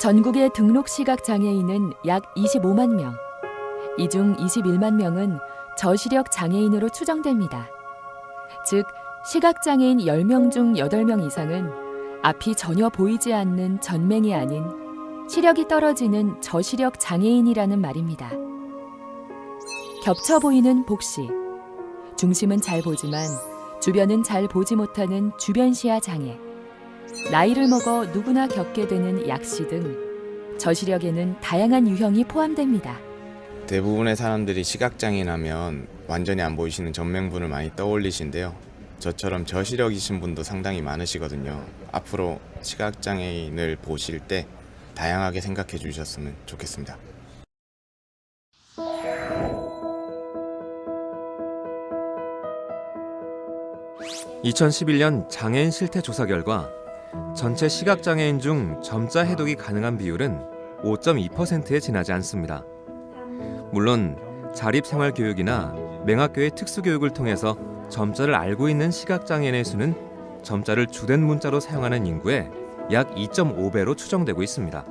전국의 등록 시각장애인은 약 25만 명. 이 중 21만 명은 저시력 장애인으로 추정됩니다. 즉, 시각장애인 10명 중 8명 이상은 앞이 전혀 보이지 않는 전맹이 아닌 시력이 떨어지는 저시력 장애인이라는 말입니다. 겹쳐 보이는 복시, 중심은 잘 보지만 주변은 잘 보지 못하는 주변시야 장애, 나이를 먹어 누구나 겪게 되는 약시 등 저시력에는 다양한 유형이 포함됩니다. 대부분의 사람들이 시각장애인 하면 완전히 안 보이시는 전맹분을 많이 떠올리신데요. 저처럼 저시력이신 분도 상당히 많으시거든요. 앞으로 시각장애인을 보실 때 다양하게 생각해 주셨으면 좋겠습니다. (2011년) 장애인 실태 조사 결과 전체 시각장애인 중 점자 해독이 가능한 비율은 5.2%에 지나지 않습니다. 물론 자립생활교육이나 맹학교의 특수교육을 통해서 점자를 알고 있는 시각장애인의 수는 점자를 주된 문자로 사용하는 인구의 약 2.5배로 추정되고 있습니다.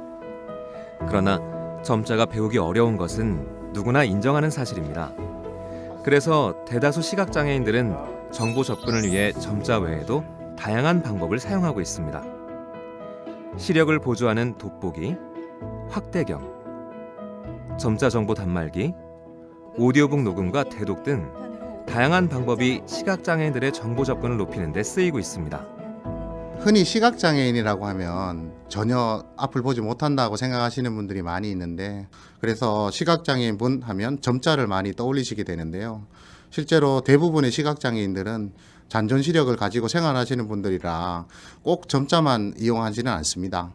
그러나 점자가 배우기 어려운 것은 누구나 인정하는 사실입니다. 그래서 대다수 시각장애인들은 정보 접근을 위해 점자 외에도 다양한 방법을 사용하고 있습니다. 시력을 보조하는 돋보기, 확대경, 점자 정보 단말기, 오디오북 녹음과 대독 등 다양한 방법이 시각장애인들의 정보 접근을 높이는 데 쓰이고 있습니다. 흔히 시각장애인이라고 하면 전혀 앞을 보지 못한다고 생각하시는 분들이 많이 있는데, 그래서 시각장애인 분 하면 점자를 많이 떠올리시게 되는데요. 실제로 대부분의 시각장애인들은 잔존 시력을 가지고 생활하시는 분들이라 꼭 점자만 이용하지는 않습니다.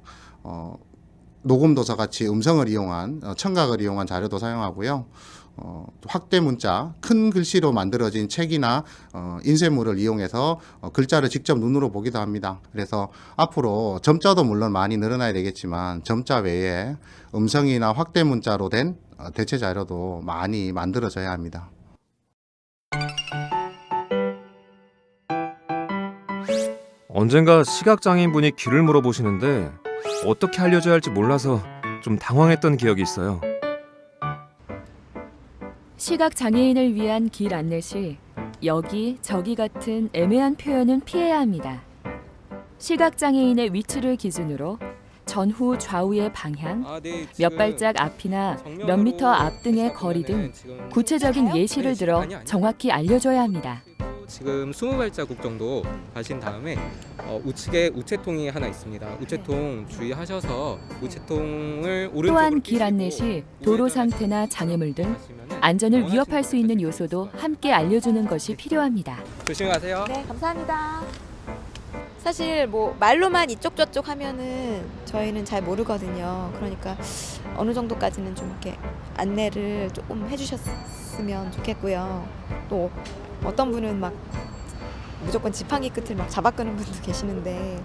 녹음도서 같이 음성을 이용한 청각을 이용한 자료도 사용하고요. 확대 문자, 큰 글씨로 만들어진 책이나 인쇄물을 이용해서 글자를 직접 눈으로 보기도 합니다. 그래서 앞으로 점자도 물론 많이 늘어나야 되겠지만 점자 외에 음성이나 확대 문자로 된 대체 자료도 많이 만들어져야 합니다. 언젠가 시각장애인분이 길을 물어보시는데 어떻게 알려줘야 할지 몰라서 좀 당황했던 기억이 있어요. 시각장애인을 위한 길 안내 시 여기, 저기 같은 애매한 표현은 피해야 합니다. 시각장애인의 위치를 기준으로 전후 좌우의 방향, 몇 발짝 앞이나 몇 미터 앞 등의 거리 등 구체적인 예시를 들어 정확히 알려줘야 합니다. 지금 20발자국 정도 가신 다음에 우측에 우체통이 하나 있습니다. 우체통 주의하셔서 우체통을 오른쪽으로 또한 길 안내 시 도로 상태나 장애물 등 안전을 위협할 수 있는 요소도 함께 알려주는 것이 필요합니다. 조심하세요. 네, 감사합니다. 사실 뭐 말로만 이쪽 저쪽 하면은 저희는 잘 모르거든요. 그러니까 어느 정도까지는 좀 이렇게 안내를 조금 해주셨으면 좋겠고요. 또 어떤 분은 막 무조건 지팡이 끝을 막 잡아끄는 분도 계시는데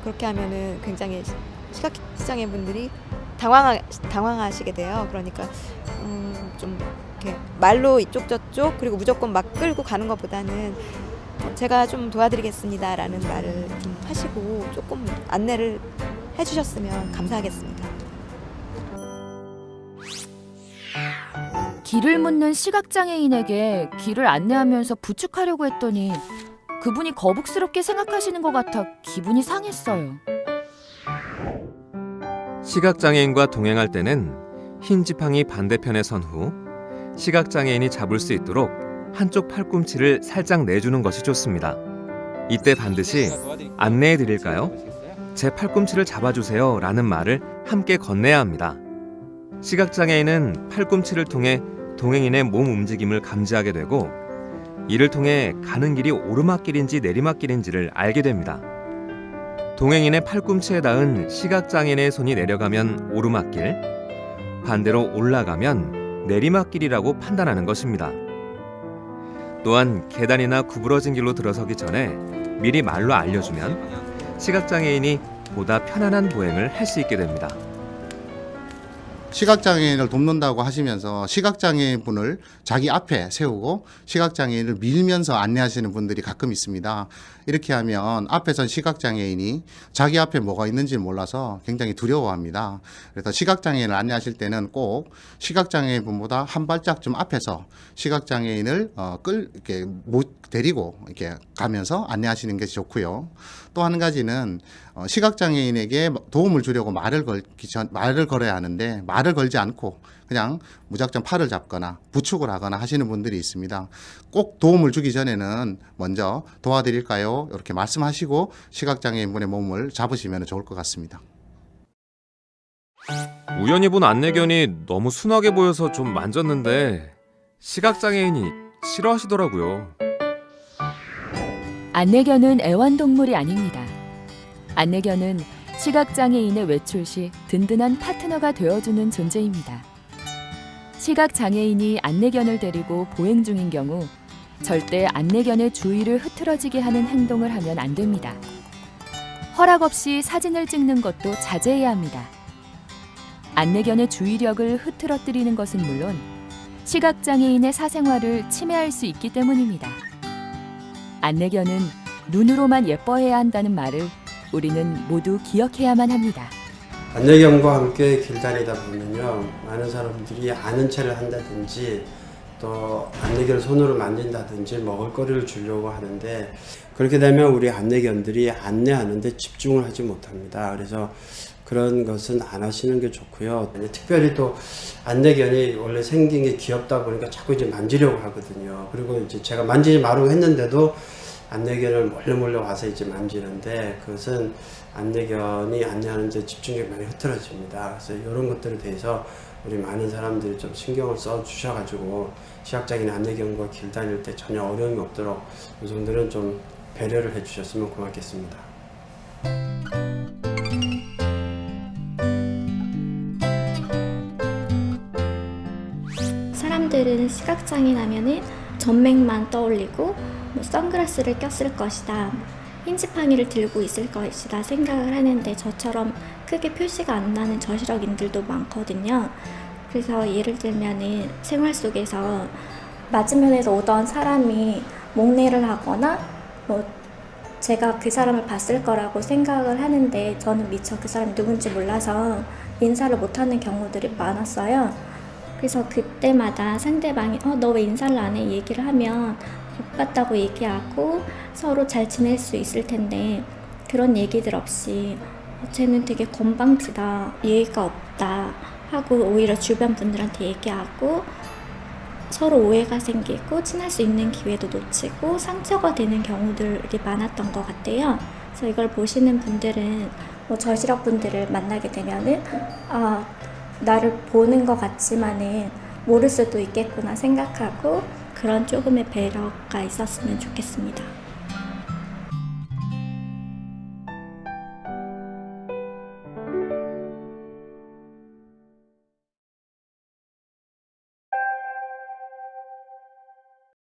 그렇게 하면은 굉장히 시각장애 분들이 당황하시게 돼요. 그러니까 좀 이렇게 말로 이쪽 저쪽 그리고 무조건 막 끌고 가는 것보다는 제가 좀 도와드리겠습니다라는 말을 좀 하시고 조금 안내를 해주셨으면 감사하겠습니다. 길을 묻는 시각장애인에게 길을 안내하면서 부축하려고 했더니 그분이 거북스럽게 생각하시는 것 같아 기분이 상했어요. 시각장애인과 동행할 때는 흰 지팡이 반대편에 선 후 시각장애인이 잡을 수 있도록 한쪽 팔꿈치를 살짝 내주는 것이 좋습니다. 이때 반드시 안내해 드릴까요? 제 팔꿈치를 잡아주세요 라는 말을 함께 건네야 합니다. 시각장애인은 팔꿈치를 통해 동행인의 몸 움직임을 감지하게 되고 이를 통해 가는 길이 오르막길인지 내리막길인지를 알게 됩니다. 동행인의 팔꿈치에 닿은 시각장애인의 손이 내려가면 오르막길, 반대로 올라가면 내리막길이라고 판단하는 것입니다. 또한 계단이나 구부러진 길로 들어서기 전에 미리 말로 알려주면 시각장애인이 보다 편안한 보행을 할 수 있게 됩니다. 시각장애인을 돕는다고 하시면서 시각장애인분을 자기 앞에 세우고 시각장애인을 밀면서 안내하시는 분들이 가끔 있습니다. 이렇게 하면 앞에선 시각장애인이 자기 앞에 뭐가 있는지 몰라서 굉장히 두려워합니다. 그래서 시각장애인을 안내하실 때는 꼭 시각장애인분보다 한 발짝 좀 앞에서 시각장애인을 이렇게 데리고 이렇게 가면서 안내하시는 게 좋고요. 또 한 가지는 시각장애인에게 도움을 주려고 말을 걸어야 하는데 말을 걸지 않고 그냥 무작정 팔을 잡거나 부축을 하거나 하시는 분들이 있습니다. 꼭 도움을 주기 전에는 먼저 도와드릴까요? 이렇게 말씀하시고 시각장애인분의 몸을 잡으시면 좋을 것 같습니다. 우연히 본 안내견이 너무 순하게 보여서 좀 만졌는데 시각장애인이 싫어하시더라고요. 안내견은 애완동물이 아닙니다. 안내견은 시각장애인의 외출 시 든든한 파트너가 되어주는 존재입니다. 시각장애인이 안내견을 데리고 보행 중인 경우 절대 안내견의 주위를 흐트러지게 하는 행동을 하면 안 됩니다. 허락 없이 사진을 찍는 것도 자제해야 합니다. 안내견의 주의력을 흐트러뜨리는 것은 물론 시각장애인의 사생활을 침해할 수 있기 때문입니다. 안내견은 눈으로만 예뻐해야 한다는 말을 우리는 모두 기억해야만 합니다. 안내견과 함께 길 다니다 보면요, 많은 사람들이 아는 체를 한다든지 또 안내견을 손으로 만진다든지 먹을거리를 주려고 하는데 그렇게 되면 우리 안내견들이 안내하는데 집중을 하지 못합니다. 그래서 그런 것은 안 하시는 게 좋고요. 특별히 또 안내견이 원래 생긴 게 귀엽다 보니까 자꾸 이제 만지려고 하거든요. 그리고 이제 제가 만지지 말라고 했는데도 안내견을 몰래 와서 이제 만지는데 그것은 안내견이 안내하는데 집중력이 많이 흐트러집니다. 그래서 이런 것들에 대해서 우리 많은 사람들이 좀 신경을 써 주셔가지고 시각장애인 안내견과 길 다닐 때 전혀 어려움이 없도록 이 정도는 좀 배려를 해주셨으면 고맙겠습니다. 사람들은 시각장애인 하면은 전맹만 떠올리고 선글라스를 꼈을 것이다, 흰지팡이를 들고 있을 것이다 생각을 하는데 저처럼 크게 표시가 안 나는 저시력인들도 많거든요. 그래서 예를 들면은 생활 속에서 맞은편에서 오던 사람이 목례를 하거나 제가 그 사람을 봤을 거라고 생각을 하는데 저는 미처 그 사람이 누군지 몰라서 인사를 못하는 경우들이 많았어요. 그래서 그때마다 상대방이 너 왜 인사를 안 해? 얘기를 하면 못 봤다고 얘기하고 서로 잘 지낼 수 있을 텐데 그런 얘기들 없이 쟤는 되게 건방지다, 예의가 없다 하고 오히려 주변 분들한테 얘기하고 서로 오해가 생기고 친할 수 있는 기회도 놓치고 상처가 되는 경우들이 많았던 것 같아요. 그래서 이걸 보시는 분들은 저시력 분들을 만나게 되면은 나를 보는 것 같지만은 모를 수도 있겠구나 생각하고 그런 조금의 배려가 있었으면 좋겠습니다.